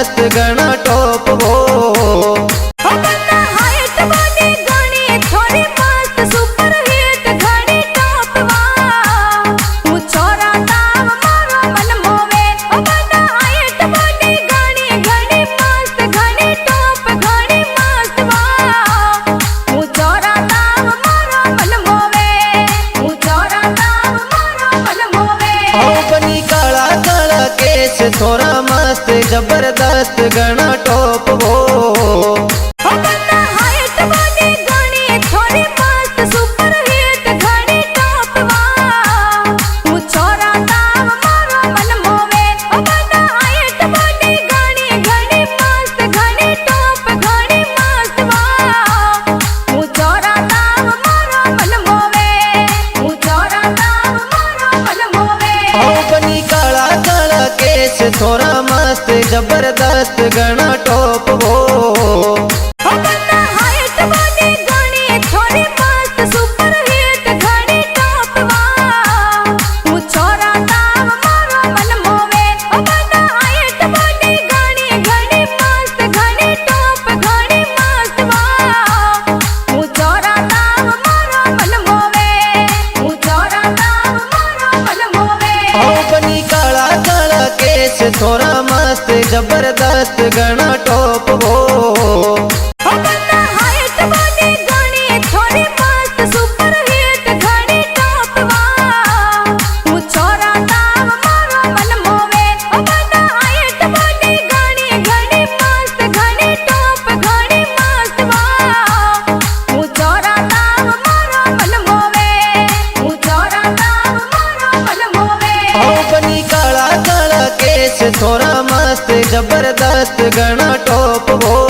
जबरदस्त घना टॉप वो थोड़ा मस्त जबरदस्त घना टॉप वो थोड़ा मस्त जबरदस्त घना टॉप वो थोड़ा मस्त जबरदस्त घना टॉप वो थोड़ा मस्त जबरदस्त घना टॉप वो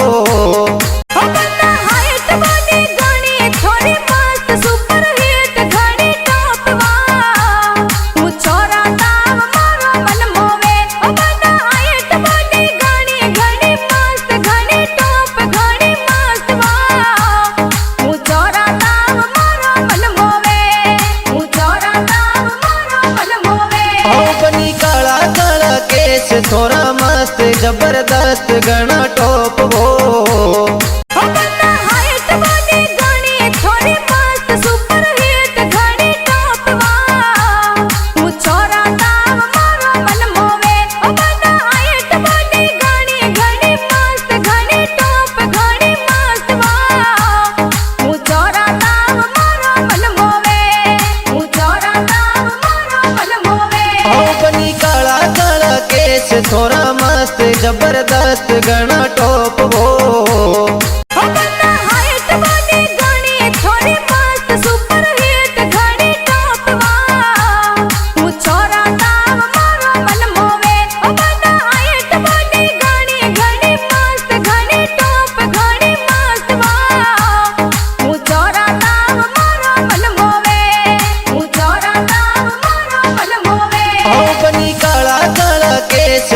थोड़ा मस्त जबरदस्त घना टॉप वो थोड़ा मस्त जबरदस्त घना टॉप वो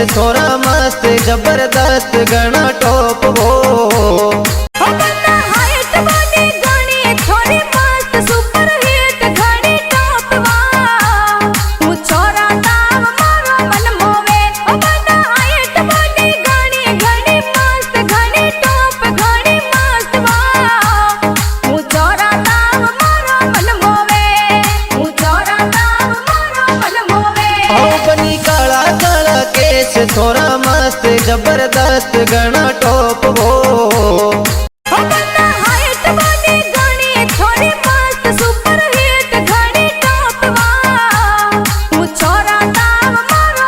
थोड़ा मस्त जबरदस्त घना टॉप वो थोड़ा मस्त जबरदस्त घना टॉप वो